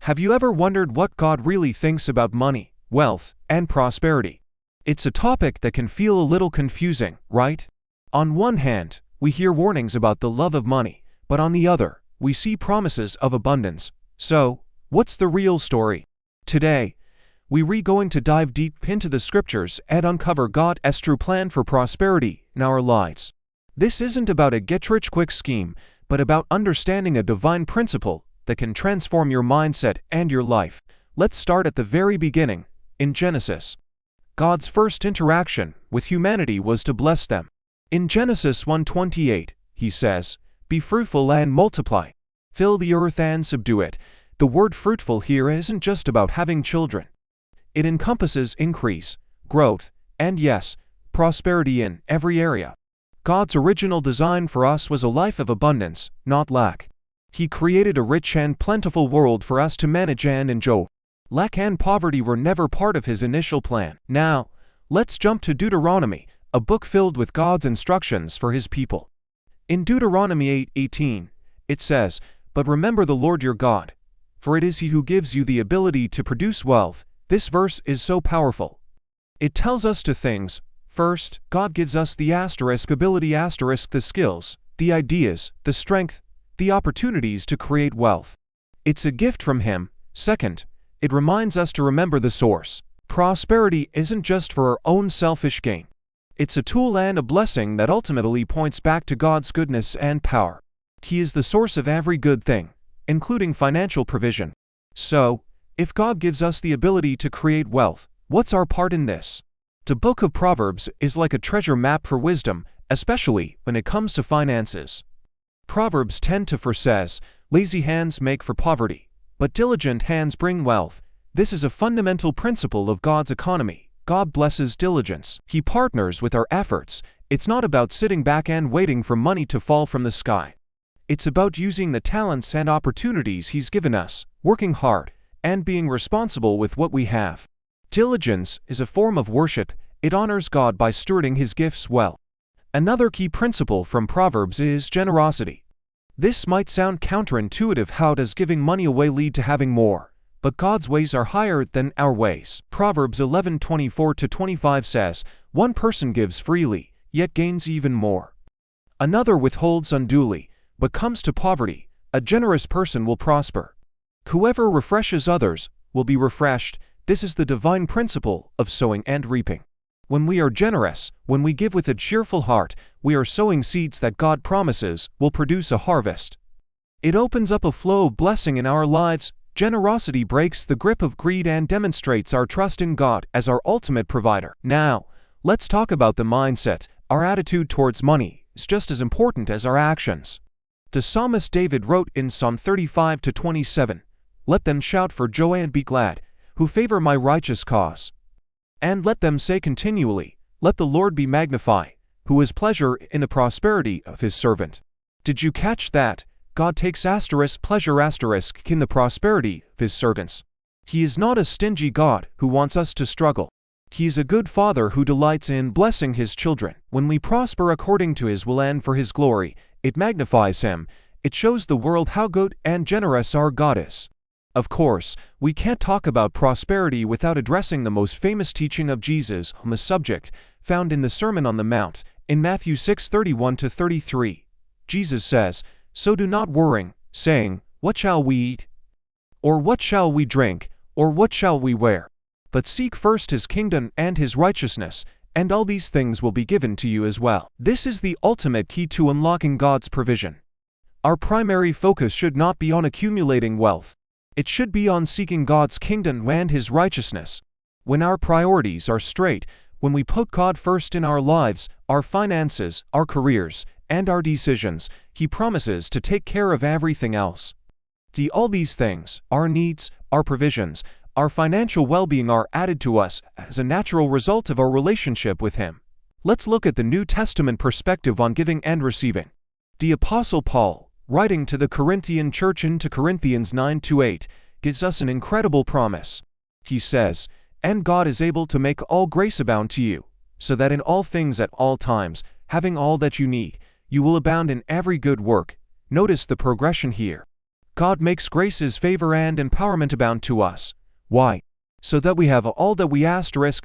Have you ever wondered what God really thinks about money, wealth, and prosperity? It's a topic that can feel a little confusing, right? On one hand, we hear warnings about the love of money, but on the other, we see promises of abundance. So, what's the real story? Today, we're going to dive deep into the scriptures and uncover God's true plan for prosperity in our lives. This isn't about a get-rich-quick scheme, but about understanding a divine principle that can transform your mindset and your life. Let's start at the very beginning, in Genesis. God's first interaction with humanity was to bless them. In Genesis 1:28, he says, "Be fruitful and multiply. Fill the earth and subdue it." The word fruitful here isn't just about having children. It encompasses increase, growth, and yes, prosperity in every area. God's original design for us was a life of abundance, not lack. He created a rich and plentiful world for us to manage and enjoy. Lack and poverty were never part of his initial plan. Now, let's jump to Deuteronomy, a book filled with God's instructions for his people. In Deuteronomy 8:18, it says, "But remember the Lord your God, for it is he who gives you the ability to produce wealth." This verse is so powerful. It tells us two things. First, God gives us the ability the skills, the ideas, the strength, the opportunities to create wealth. It's a gift from him. Second, it reminds us to remember the source. Prosperity isn't just for our own selfish gain. It's a tool and a blessing that ultimately points back to God's goodness and power. He is the source of every good thing, including financial provision. So, if God gives us the ability to create wealth, what's our part in this? The book of Proverbs is like a treasure map for wisdom, especially when it comes to finances. Proverbs 10:4 says, "Lazy hands make for poverty, but diligent hands bring wealth." This is a fundamental principle of God's economy. God blesses diligence. He partners with our efforts. It's not about sitting back and waiting for money to fall from the sky. It's about using the talents and opportunities He's given us, working hard, and being responsible with what we have. Diligence is a form of worship. It honors God by stewarding His gifts well. Another key principle from Proverbs is generosity. This might sound counterintuitive. How does giving money away lead to having more? But God's ways are higher than our ways. Proverbs 11:24-25 says, "One person gives freely, yet gains even more. Another withholds unduly, but comes to poverty. A generous person will prosper. Whoever refreshes others will be refreshed." This is the divine principle of sowing and reaping. When we are generous, when we give with a cheerful heart, we are sowing seeds that God promises will produce a harvest. It opens up a flow of blessing in our lives. Generosity breaks the grip of greed and demonstrates our trust in God as our ultimate provider. Now, let's talk about the mindset. Our attitude towards money is just as important as our actions. The psalmist David wrote in Psalm 35:27, "Let them shout for joy and be glad, who favor my righteous cause. And let them say continually, let the Lord be magnified, who has pleasure in the prosperity of his servant." Did you catch that? God takes pleasure in the prosperity of his servants. He is not a stingy God who wants us to struggle. He is a good father who delights in blessing his children. When we prosper according to his will and for his glory, it magnifies him. It shows the world how good and generous our God is. Of course, we can't talk about prosperity without addressing the most famous teaching of Jesus on the subject, found in the Sermon on the Mount, in Matthew 6:31-33. Jesus says, "So do not worry, saying, 'What shall we eat?' Or 'What shall we drink?' Or 'What shall we wear?' But seek first his kingdom and his righteousness, and all these things will be given to you as well." This is the ultimate key to unlocking God's provision. Our primary focus should not be on accumulating wealth. It should be on seeking God's kingdom and his righteousness. When our priorities are straight, when we put God first in our lives, our finances, our careers, and our decisions, He promises to take care of everything else. All these things, our needs, our provisions, our financial well-being are added to us as a natural result of our relationship with Him. Let's look at the New Testament perspective on giving and receiving. The Apostle Paul, writing to the Corinthian church in Corinthians 9:8, gives us an incredible promise. He says, "And God is able to make all grace abound to you, so that in all things at all times, having all that you need, you will abound in every good work." Notice the progression here. God makes grace, His favor and empowerment abound to us. Why? So that we have all that we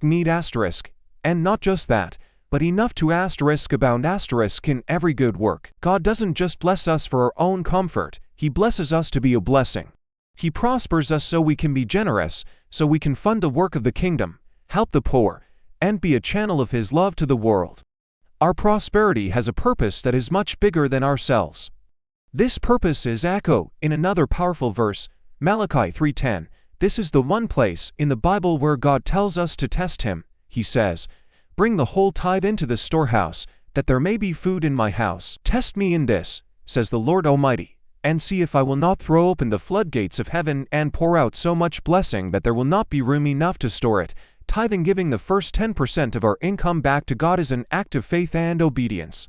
need and not just that, but enough to abound in every good work. God doesn't just bless us for our own comfort, He blesses us to be a blessing. He prospers us so we can be generous, so we can fund the work of the kingdom, help the poor, and be a channel of His love to the world. Our prosperity has a purpose that is much bigger than ourselves. This purpose is echoed in another powerful verse, Malachi 3:10. This is the one place in the Bible where God tells us to test Him. He says, "Bring the whole tithe into the storehouse, that there may be food in my house. Test me in this, says the Lord Almighty, and see if I will not throw open the floodgates of heaven and pour out so much blessing that there will not be room enough to store it." Tithing, giving the first 10% of our income back to God, is an act of faith and obedience.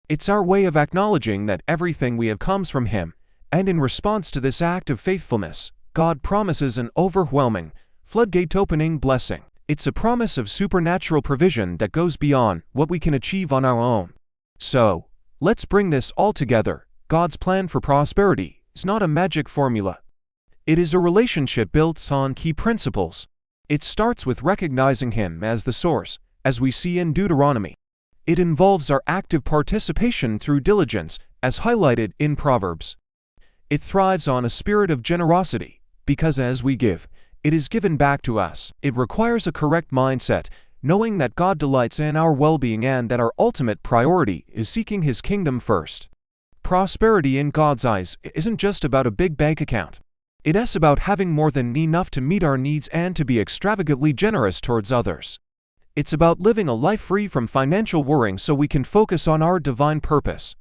It's our way of acknowledging that everything we have comes from Him, and in response to this act of faithfulness, God promises an overwhelming, floodgate-opening blessing. It's a promise of supernatural provision that goes beyond what we can achieve on our own. So, let's bring this all together. God's plan for prosperity is not a magic formula. It is a relationship built on key principles. It starts with recognizing Him as the source, as we see in Deuteronomy. It involves our active participation through diligence, as highlighted in Proverbs. It thrives on a spirit of generosity, because as we give, it is given back to us. It requires a correct mindset, knowing that God delights in our well-being and that our ultimate priority is seeking His kingdom first. Prosperity in God's eyes isn't just about a big bank account. It is about having more than enough to meet our needs and to be extravagantly generous towards others. It's about living a life free from financial worrying so we can focus on our divine purpose.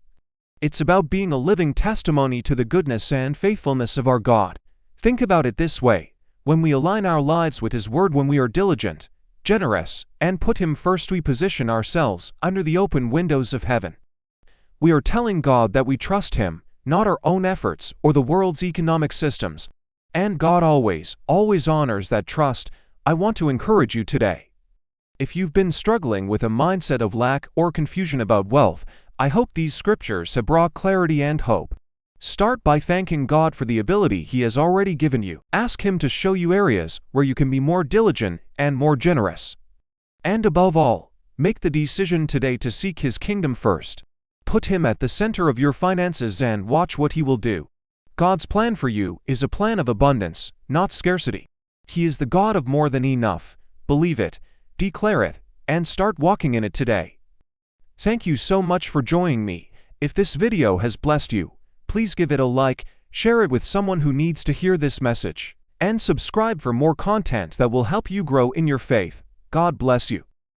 It's about being a living testimony to the goodness and faithfulness of our God. Think about it this way: when we align our lives with His Word, when we are diligent, generous, and put Him first, we position ourselves under the open windows of heaven. We are telling God that we trust Him, not our own efforts or the world's economic systems. And God always honors that trust. I want to encourage you today. If you've been struggling with a mindset of lack or confusion about wealth, I hope these scriptures have brought clarity and hope. Start by thanking God for the ability He has already given you. Ask Him to show you areas where you can be more diligent and more generous. And above all, make the decision today to seek His kingdom first. Put Him at the center of your finances and watch what He will do. God's plan for you is a plan of abundance, not scarcity. He is the God of more than enough. Believe it, declare it, and start walking in it today. Thank you so much for joining me. If this video has blessed you, please give it a like, share it with someone who needs to hear this message, and subscribe for more content that will help you grow in your faith. God bless you.